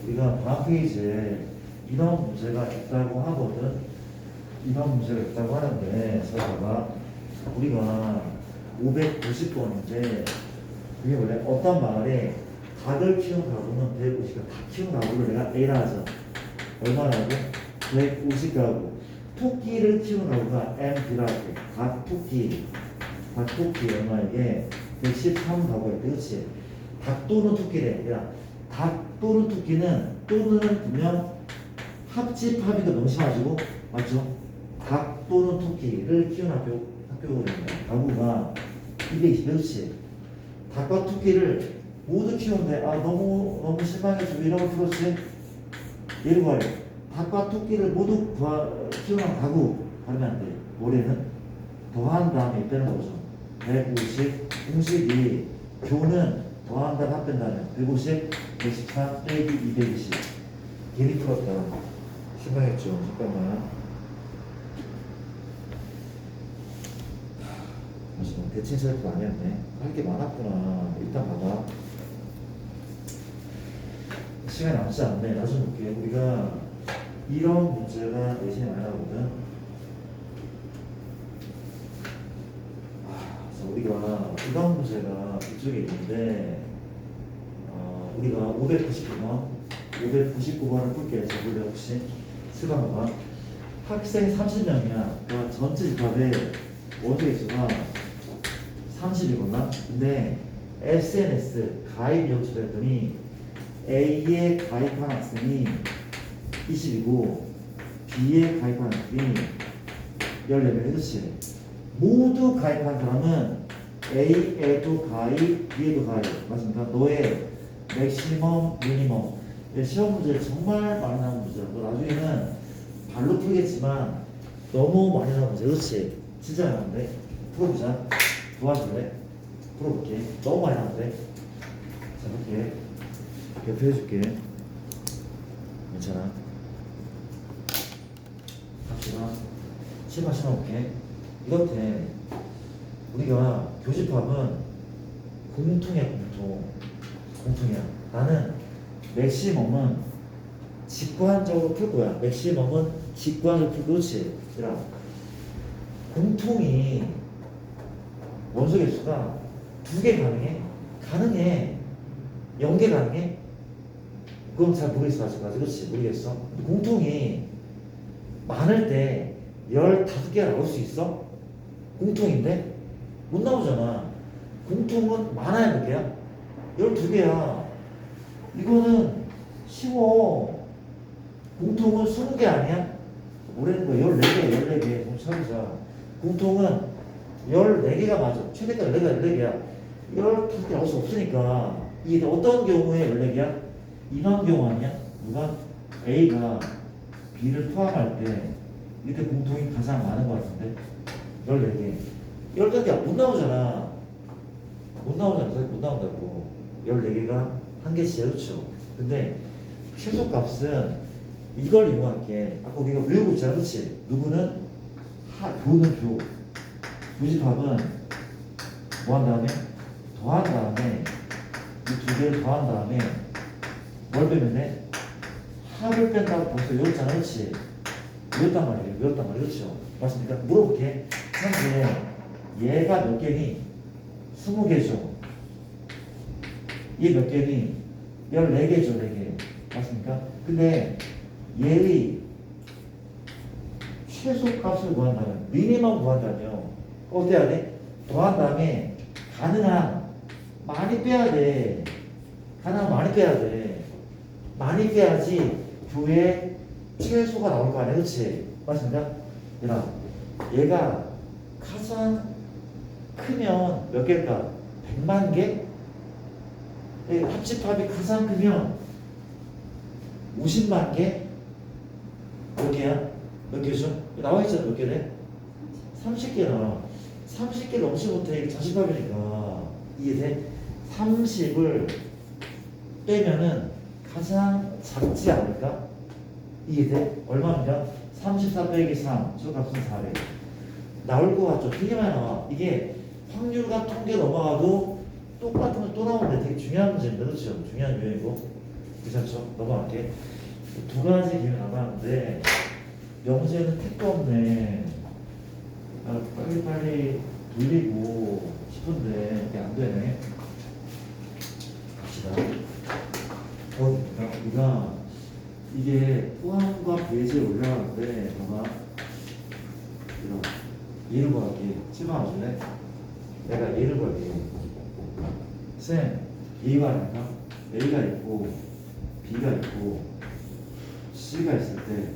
우리가 다음 페이지에 이런 문제가 있다고 하거든. 이런 문제가 있다고 하는데 자 봐봐. 우리가 590번인데 그게 원래 어떤 마을에 닭을 키운 가구는 150가구, 닭 키운 가구를 내가 A라 하자. 얼마라고? 150가구. 토끼를 키우는 가구가 MB라고. 닭 토끼 얼마에게 113가구야. 그렇지? 닭 또는 토끼래. 야, 닭 또는 토끼는 또는 분명 합집합이도 명심하시고 맞죠? 닭 또는 토끼를 키우는 학교거든요. 가구가 220. 그렇지? 닭과 토끼를 모두 키우는데 너무 실망해서 이런 거 풀었지? 얘를 구하래. 닭과 토끼를 모두 키우는 가구 하면 안 돼. 올해는 더한 다음에 빼는 거죠. 150 공식이 교는 더한 다음에 합된다면 150 114 빼기 220 괜히 풀었다. 실망했죠. 잠깐만. 대칭 셀프 많이 했네. 할 게 많았구나. 일단 봐봐. 시간이 남지 않네. 나중에 볼게. 우리가 이런 문제가 내신에 많이 나오거든. 그래서 우리가 이런 문제가 이쪽에 있는데 우리가 599번을 풀게. 저번에 혹시 수강 봐봐. 학생 30명이야. 그러니까 전체 집합의 원소의 수가 30이구나. 근데 SNS 가입 연수를 했더니 A에 가입한 학생이 20이고 B에 가입한 학생이 14명. 그렇지? 모두 가입한 사람은 A에도 가입, B에도 가입. 맞습니까? 너의 맥시멈, 미니멈. 시험 문제 정말 많이 나오는 문제야. 너 나중에는 발로 풀겠지만 너무 많이 나오는 문제. 그렇지? 진짜 많이 나오는데? 풀어보자. 도와줄래? 풀어볼게. 너무 많이 나오는데? 자, 볼게. 옆에 해줄게. 괜찮아. 갑시다. 심어볼게. 이렇대. 우리가 교집합은 공통이야. 공통이야. 나는 맥시멈은 직관적으로 풀 거야. 맥시멈은 직관적으로 풀. 그렇지? 얘들아. 공통이 원소 개수가 2개 가능해? 가능해. 0개 가능해? 그건 잘 모르겠어. 아직까지. 그렇지? 모르겠어. 공통이 많을 때 15개가 나올 수 있어? 공통인데? 못 나오잖아. 공통은 많아야 몇 개야? 12개야. 이거는 쉬워. 공통은 20개 아니야? 뭐라는 거야? 14개. 좀 찾으자. 공통은 14개가 맞아. 최대가 14개야. 이렇게 나올 수 없으니까 이게 어떤 경우에 14개야? 이런 경우 아니야? 누가? A가 B를 포함할 때 이때 공통이 가장 많은 것 같은데 14개 14개 못 나오잖아. 못 나온다고 14개가 한 개씩 그렇죠. 근데 최소값은 이걸 이용할게. 아까 우리가 외우고 있잖아 그렇지? 누구는 교는 교 교집합은 뭐 한 다음에 더한 다음에 이 두 개를 더한 다음에 뭘 빼면 돼? 합을 뺀다고 벌써 외웠잖아 그렇지? 외웠단 말이에요. 그렇죠? 맞습니까? 물어볼게. 현재 얘가 몇 개니? 20개죠. 얘 몇 개니? 14개죠. 4개 맞습니까? 근데 얘의 최소값을 구한다면 미니멈 구한다면 어떻게 해야 돼? 더한 다음에 가능한 많이 빼야 돼. 가능한 많이 빼야 돼. 많이 빼야지 교의 최소가 나올 거 아니야, 그렇지? 맞습니까? 얘가 가장 크면 몇 개일까? 100만 개? 합집합이 가장 크면 50만 개? 몇 개야? 몇 개죠? 나와 있잖아, 몇 개래? 30개나. 30개 넘지 못해. 이게 자집합이니까. 이게 30을 빼면은 가장 작지 않을까? 이게 돼? 얼마냐? 34 빼기 3. 저 값은 400. 나올 것 같죠? 되게 많이 나와. 이게 확률과 통계 넘어가도 똑같은 거 또 나오는데 되게 중요한 문제입니다. 그렇죠? 중요한 유형이고. 괜찮죠? 넘어갈게. 두 가지 기회 남았는데 영재는 택도 없네. 빨리빨리 돌리고 싶은데 이게 안 되네. 갑시다. 우리가 이게 포함과 배제에 올라가는데 봐봐. 얘를 구할게. 침망하실래? 내가 얘를 구할게. 쌤, A가 아닐까? A가 있고 B가 있고 C가 있을 때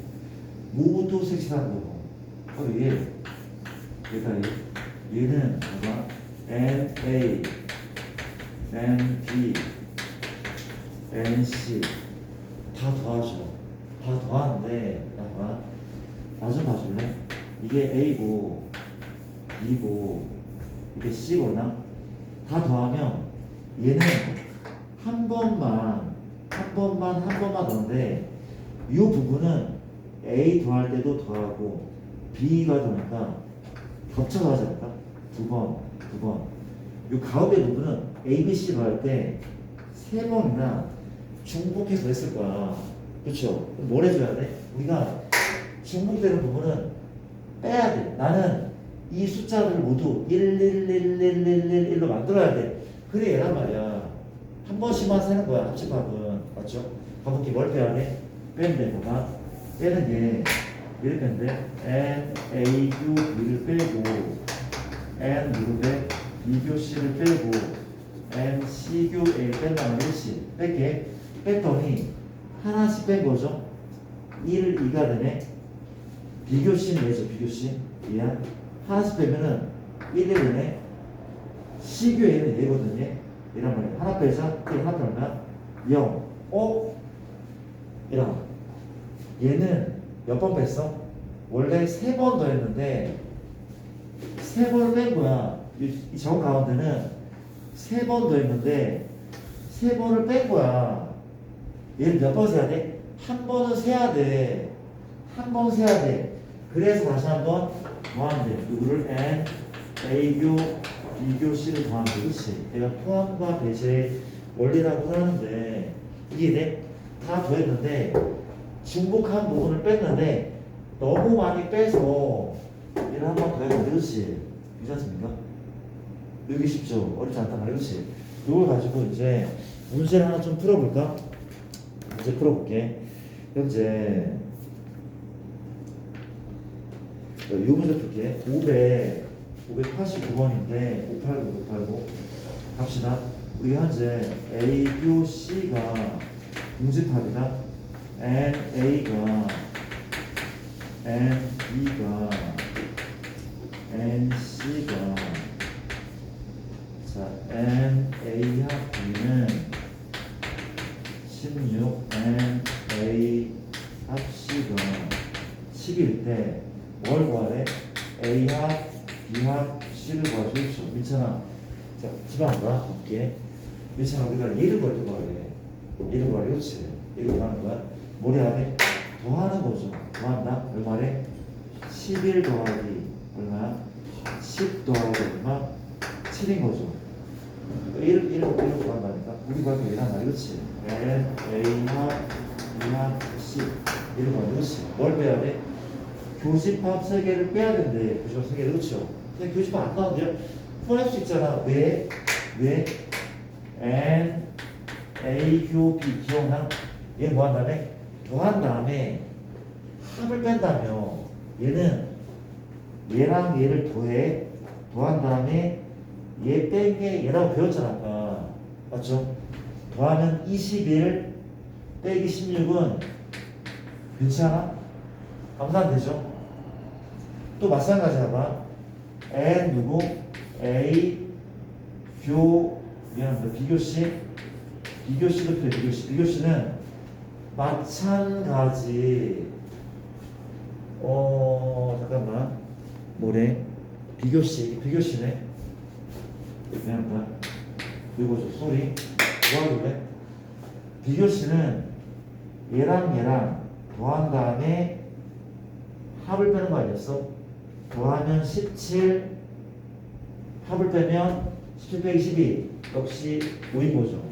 모두 색칠하는 거고. 얘는 봐봐. N, A, N, B, N, C 다 더하죠. 다 더하는데 봐봐. 나 좀 봐줄래? 이게 A고 B고 이게 C거나 다 더하면 얘는 한 번만 넣는데 이 부분은 A 더할 때도 더하고 B가 더니까 겹쳐서 하지 않을까? 두 번. 이 가운데 부분은 A, B, C 더할 때 세 번이나 중복해서 했을 거야. 그렇죠? 뭘 해줘야 돼? 우리가 중복되는 부분은 빼야 돼. 나는 이 숫자를 모두 1로 만들어야 돼. 그래 얘란 말이야. 한 번씩만 세는 거야. 합집합은. 맞죠? 가볼게. 뭘 빼야 돼? 빼면 돼. 봐봐. 빼는 게 이렇게 하는데 N, A, U, B를 빼고 N, 무릎에 B, U, C를 빼고 N, C, U, A를 뺀다는 것이 뺄게. 뺐더니 하나씩 뺀 거죠. 1, 2가 되네. 비교씨는 얘죠. 비교씨. 얘야. 하나씩 빼면은 1이 되네. C교에는 얘거든요. 이란 말이야. 하나 빼자. 하나 빼면 0. 이런. 얘는 몇 번 뺐어? 원래 3번 더했는데 3번을 뺀 거야. 이 저 가운데는 3번 더했는데 3번을 뺀 거야. 얘를 몇 번 세야 돼? 한 번은 세야 돼. 한 번 세야 돼. 그래서 다시 한번 뭐 하면 돼? 누구를 N, A교, B교, C를 더하면 돼. 그치? 내가 포함과 배제의 원리라고 하는데 이게 돼? 다 더했는데 중복한 부분을 뺐는데 너무 많이 빼서 얘를 한 번 더 해야 돼. 그렇지? 괜찮습니까? 여기 쉽죠? 어렵지 않단 말이야. 그렇지? 이걸 가지고 이제 문제를 하나 좀 풀어볼까? 문제 풀어볼게. 현재 이 문제 풀게. 589번인데 589 갑시다. 우리 현재 A, B, C가 공집합이다. N, A가 N, B가 N, C가 자 and A 합 B는 16 and A 합 C가 10일 때 뭘 구하래? A 합 B 합 C를 구하죠. 민찬아, 자 집안 봐 볼게. 민찬아, 우리가 얘를 구할 때 구하래. 얘를 구하래. 그렇지. 얘를 구하는 거야. 뭘 해야 돼? 더하는 거죠. 더한다. 얼마래? 11 더하기 얼마야? 10 더하기 얼마? 7인 거죠. 1 구한다니까. 우리 구하면 얘란 말이 그렇지. N, A 합, B 합, C 1을 구하면 그렇지. 뭘 빼야 돼? 교집합 3개를 빼야 된대. 교집합 3개를. 그렇죠. 근데 교집합 안 나오는데요? 풀할 수 있잖아. 왜? N, A, Q, B 기억나? 얘 뭐 한 다음에? 더한 다음에 합을 뺀다며. 얘는 얘랑 얘를 더해. 더한 다음에 얘 뺀 게 얘라고 배웠잖아 아까. 맞죠? 더하면 21 빼기 16은 괜찮아? 감산되죠? 또 마찬가지야 봐. N 누구? A 교 미안합니다. 비교시 비교시도 필요해. 비교시는 마찬가지. 잠깐만. 뭐래? 비교시네. 미안합니다. 이거 좀 소리. 뭐하길래? 비교시는 얘랑 더한 다음에 합을 빼는 거 아니었어? 더하면 17, 합을 빼면 17 빼기 12 역시 5인 거죠.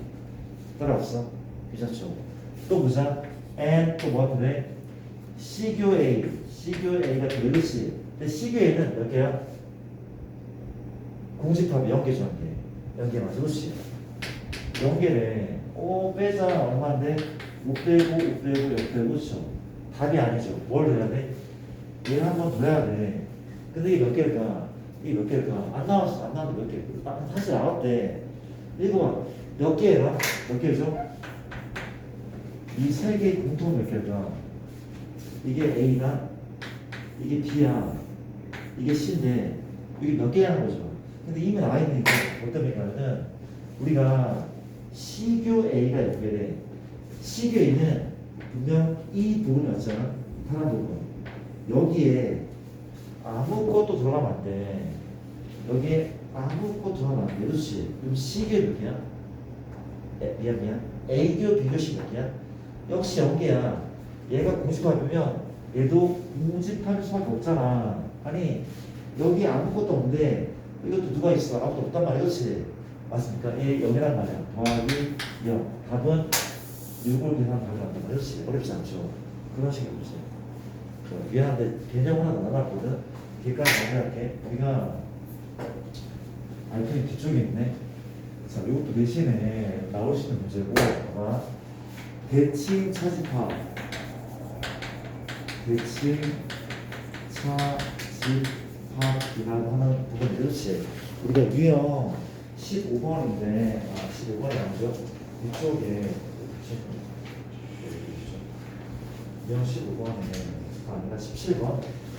따라왔어? 괜찮죠? 또 보자. N 또 뭐 하는데? C교 A가 몇 개씩? 근데 C교 A는 몇 개야? 공집합이 0개죠. 0개 맞아. 그렇지? 0개래. 빼자. 얼마인데? 5 빼고 0 빼고. 그렇죠? 답이 아니죠. 뭘 해야 돼? 얘를 한 번 더 해야 돼. 근데 이게 몇 개일까? 안 나왔는데 몇 개? 사실 나왔대. 이거 몇 개라? 몇 개죠? 이 세 개의 공통 몇 개일까? 이게 A다, 이게 B야, 이게 C인데 이게 몇 개라는 거죠. 근데 이미 나와 있는 게 어떤 얘기냐면은 우리가 C교 A가 연결해. C교 A는 분명 이 부분이 왔잖아. 파란 부분. 여기에 아무것도 들어가면 안 돼. 여기에 아무것도 들어가면 안 돼. 그렇지? 그럼 C교 몇 개야? 미안. A교, B교씩 몇 개야? 역시 0개야. 얘가 공집합이면 얘도 공집합일 수밖에 없잖아. 아니 여기 아무것도 없는데 이것도 누가 있어? 아무것도 없단 말이야. 그렇지? 맞습니까? 얘 0이란 말이야. 더하기 0. 답은 6을 계산 답이 난단 말이야. 그렇지? 어렵지 않죠? 그런 식으로 보세요. 미안한데 개념 하나 남았거든. 걔까지 마무리할게. 우리가 알펜이 뒤쪽에 있네. 자, 이것도 대신에 나올 수 있는 문제고, 봐봐. 대칭 차집합. 차집합이라고 하는 부분이 그렇지. 우리가 유형 15번인데, 15번이 아니죠? 이쪽에 유형 15번에 아니라 17번.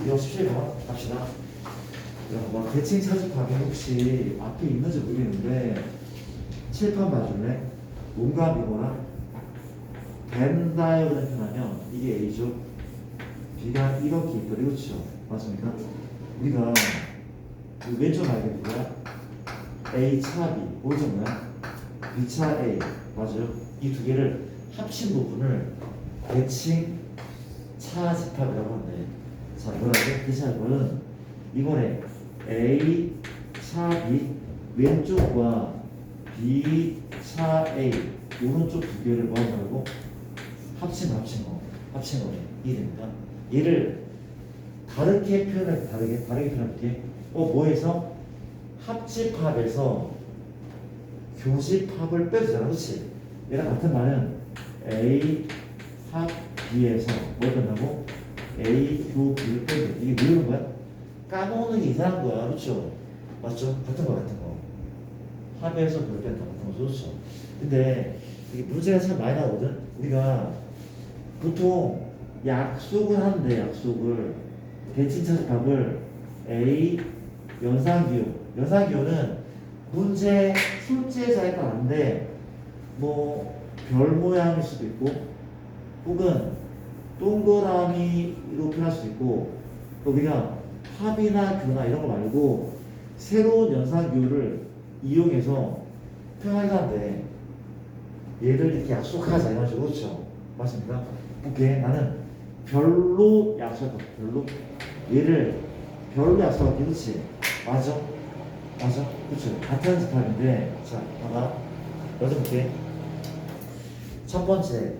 유형 17번 갑시다. 뭐 대칭 차집합이 혹시 앞에 있는지 모르겠는데 칠판 봐줄래? 몸값이거나 벤 다이어그램 표현하면 이게 A죠. B가 이렇게 있더라. 그렇죠? 맞습니까? 우리가 그 왼쪽 날개 누구야? A 차 B 오른쪽 뭐야? B 차 A 맞아요? 이 두 개를 합친 부분을 대칭 차집합이라고 하는데, 자 이거라고 대칭하는 이번에 A 차 B 왼쪽과 B 차 A 오른쪽 두 개를 뭐하고 합친 거 이해됩니까? 얘를 다르게 표현할게. 뭐해서 합집합에서 교집합을 빼주잖아. 그렇지? 얘랑 같은 말은 A 합 B에서 뭘 뺀다고? A 교 B를 빼줘. 이게 모르는 거야? 까먹는 게 이상한 거야. 그렇죠? 맞죠? 같은 거. 합에서 그걸 뺀다. 같은 거. 그렇죠? 근데 이게 문제가 참 많이 나거든. 우리가 보통 약속을 하는데 대칭 차집합을 A 연산기호는 문제 출제 잘 가는데 뭐 별 모양일 수도 있고 혹은 동그라미로 표현할 수도 있고 또 우리가 합이나 교나 이런 거 말고 새로운 연산교를 이용해서 표현하게 하는데 얘를 이렇게 약속하자 이런 식으로 그렇죠? 맞습니까? 오케이 나는 별로 약속할 거야 별로 얘를 별로 약속할게 그렇지? 맞아? 맞아? 그렇죠? 같은 집합인데 자 봐봐 여기서 볼게 첫 번째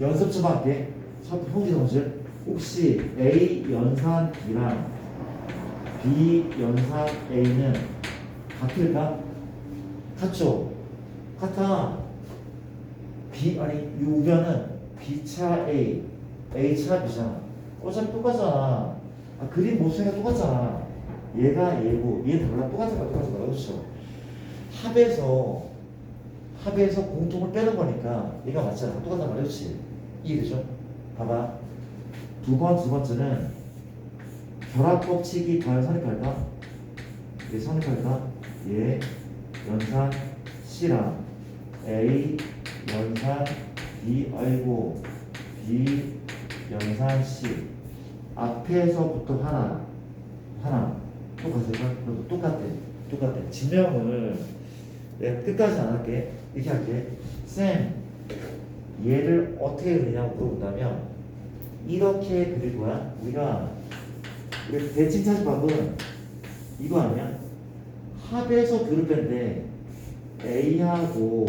연습 좀 할게 첫 형제 동생 혹시 A 연산 B랑 B 연산 A는 같을까? 같죠? 같아 B 아니 이 우변은 B차 A A차 B잖아 어차피 똑같잖아 아, 그림 모습이 똑같잖아 얘가 얘고 얘 달라 똑같은 그렇죠 합에서 공통을 빼는 거니까 얘가 맞잖아 똑같단 말이야 그렇지 이해되죠? 봐봐 두 번째는 결합 법칙이 과연 성립할까? 얘 성립할까? 얘 연산 C랑 A 연산 B 아이고 B 연산 C 앞에서부터 하나 똑같을까? 그래도 똑같대 지명을 내가 끝까지 안 할게 이렇게 할게 쌤 얘를 어떻게 그리냐고 물어본다면 이렇게 그릴 거야 우리가 대칭차집합은 이거 아니야? 합에서 교를 뺀데 A하고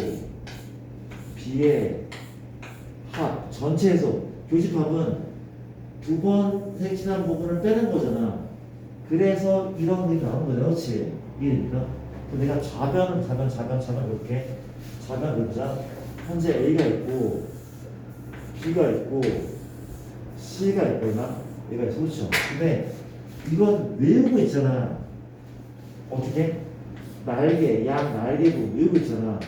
B의 합 전체에서 교집합은 두 번 색칠한 부분을 빼는 거잖아. 그래서 이런 그림이 나오는 거잖아. 그렇지? 이해됩니까? 그럼 내가 좌변 이렇게 좌변 그리자. 현재 A가 있고 B가 있고 C가 있거나 얘가 있어. 그렇죠? 근데 이건 외우고 있잖아. 어떻게? 날개, 양 날개도 외우고 있잖아.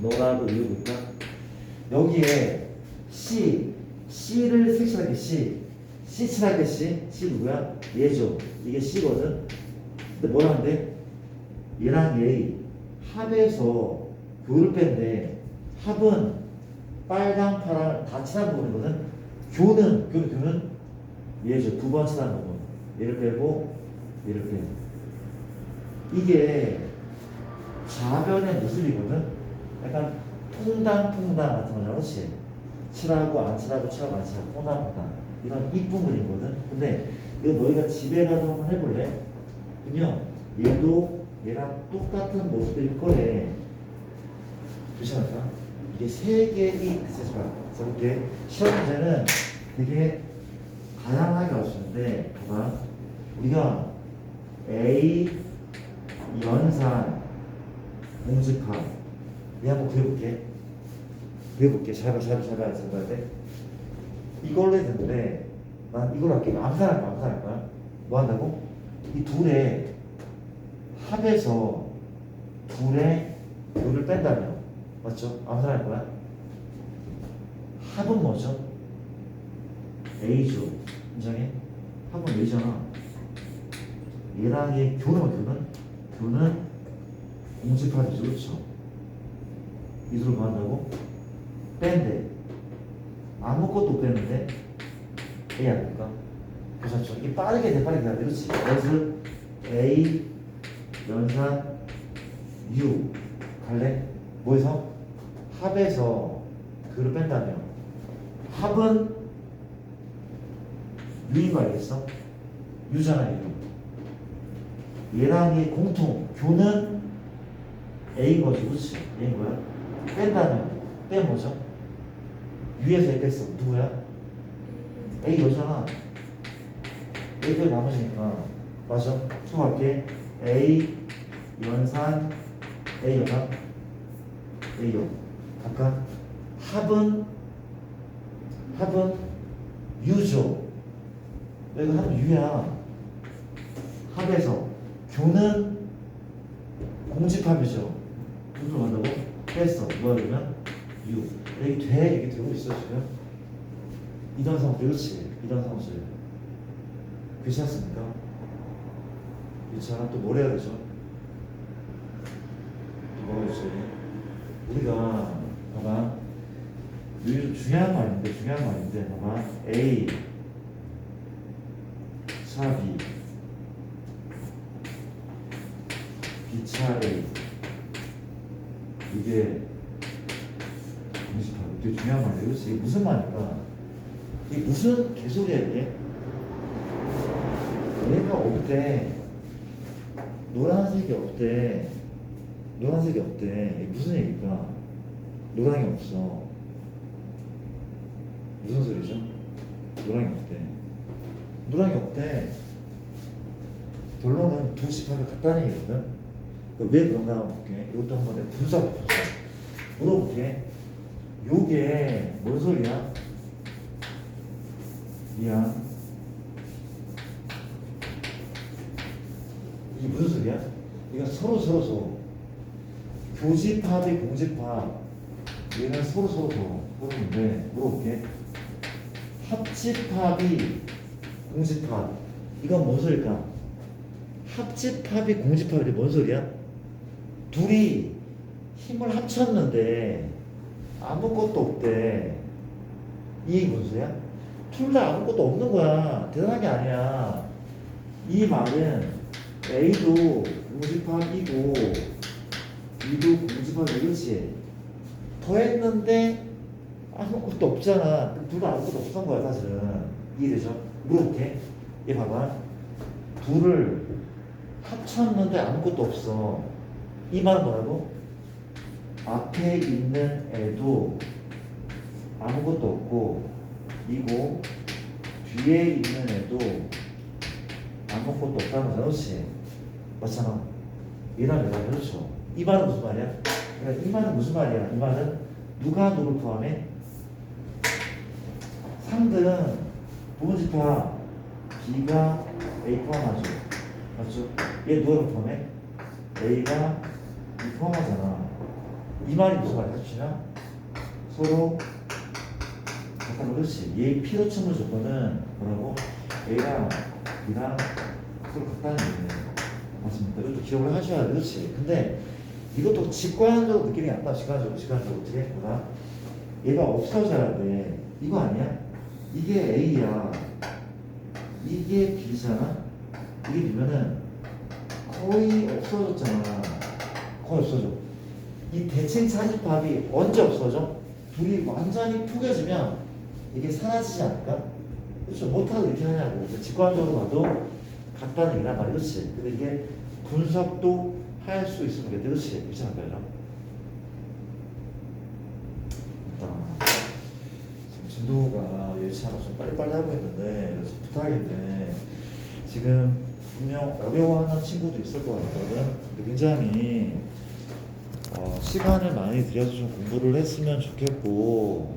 너라고 외우고 있다. 여기에 C를 색칠할게 C 칠할게 C 누구야? 얘죠. 이게 C거든. 근데 뭐라는데? 얘랑 얘 합에서 교를 뺀데 합은 빨강, 파랑 다 칠한 부분이거든. 교는 얘죠. 두 번 칠한 부분. 얘를 빼고 얘를 빼고 이게 좌변의 모습이거든. 약간 퐁당 같은 거잖아. 그렇지? 칠하고 안 칠하고 안 칠하고 퐁당 이런 이쁜 그림이거든. 근데 이거 너희가 집에 가서 한번 해볼래? 그러면 얘도 얘랑 똑같은 모습일 거래. 조심하자. 이게 세 개의 글쎄가 이렇게 시험 문제는 되게 다양하게 나올 수 있는데 봐봐. 우리가 A 연산 공집합 얘 한번 그려볼게. 잘 봐야 돼. 이걸로 해야 되는데 난 이걸로 할게. 암산할 거야. 뭐 한다고? 이 둘의 합에서 둘의 교를 뺀다면 맞죠? 암산할 거야. 합은 뭐죠? A죠. 인정해? 합은 A잖아. 얘랑 얘 교는 공집합이죠. 그렇죠? 이 둘을 뭐 한다고? 뺀대. 아무것도 못 뺐는데 A 아닙니까? 그렇죠? 이게 빠르게 가야 돼. 그렇지? 그래서 A 연산 U 갈래? 뭐해서? 합에서 그를 뺀다면 합은 U인 거 알겠어? U잖아 U. 얘랑 얘 공통 교는 A인 거지. 그렇지? A인 거야? 뺀다면 빼 뭐죠? U에서 A 뺐어. 누구야? A 여잖아. A 빼 나머지니까 맞아? 수고할게. A 연산 A 연산 A 연 아까 합은 U죠. 여기 합은 U야. 합에서 교는 공집합이죠. 누구를 만다고? 뺐어. 뭐야 그러면? U. 여기 이게 되고 있어 지금. 이단상수 그렇지. 이단상수 괜찮습니까? 괜찮아. 또 뭘 해야 되죠? 그렇지. 우리가 봐봐. 이게 좀 중요한 말인데 봐봐. A 차 B B 차 A 이게 되게 중요한 말이에요. 그렇지? 이게 무슨 말일까? 이게 무슨 개소리야 이게? 얘가 없대. 노란색이 없대. 노란색이 없대. 이게 무슨 얘기일까? 노랑이 없어. 무슨 소리죠? 노랑이 없대. 노랑이 없대. 결론은 두 집합이 같다는 얘기거든. 왜 그런가 한번 볼게. 이것도 한번 내가 분석해볼게. 물어볼게. 요게 뭔 소리야? 미안. 이게 무슨 소리야? 이거 서로 교집합이 공집합. 얘는 서로 서로인데 물어볼게. 합집합이 공집합. 이건 뭔 소리일까? 합집합이 공집합이 뭔 소리야? 둘이 힘을 합쳤는데 아무것도 없대. 이게 무슨 소리야? 둘 다 아무것도 없는 거야. 대단한 게 아니야. 이 말은 A도 공집합이고 B도 공집합이 그렇지. 더했는데 아무것도 없잖아. 둘 다 아무것도 없던 거야 사실은. 이해되죠? 물어볼게. 얘 봐봐. 둘을 합쳤는데 아무것도 없어. 이 말은 뭐라고? 앞에 있는 애도 아무것도 없고 이고 뒤에 있는 애도 아무것도 없다는 거잖아. 그렇지? 맞잖아. 얘랑 얘랑 그렇죠. 이 말은 무슨 말이야? 그러니까 이 말은 무슨 말이야? 이 말은 누가 누굴 포함해? 상들은 부분집합 B가 A 포함하죠. 맞죠? 얘 누가 포함해? A가 B 포함하잖아. 이 말이 무슨 말이야? 주시나? 서로 같다는 그렇지. 얘 필요첨을 조건은 뭐라고? A랑 B랑 서로 같다는 얘기네. 맞습니까? 이것도 기억을 하셔야 돼. 그렇지. 근데 이것도 직관적으로 느낌이 안 나. 직관적으로 어떻게 했구나. 얘가 없어져야 돼. 이거 아니야? 이게 A야. 이게 B잖아. 이게 B면은 거의 없어졌잖아. 거의 없어져. 이 대칭 사집합이 언제 없어져? 둘이 완전히 푸겨지면 이게 사라지지 않을까? 그렇죠. 못하고 이렇게 하냐고. 직관적으로 봐도 같다는 얘기란 말이야. 그렇지. 근데 이게 분석도 할 수 있으면 돼. 그렇지. 그렇지 않을까요? 진도가 예측 하나 좀 빨리빨리 하고 있는데 그래서 부탁인데 지금 분명 어려워하는 친구도 있을 것 같거든. 근데 굉장히 시간을 많이 들여서 좀 공부를 했으면 좋겠고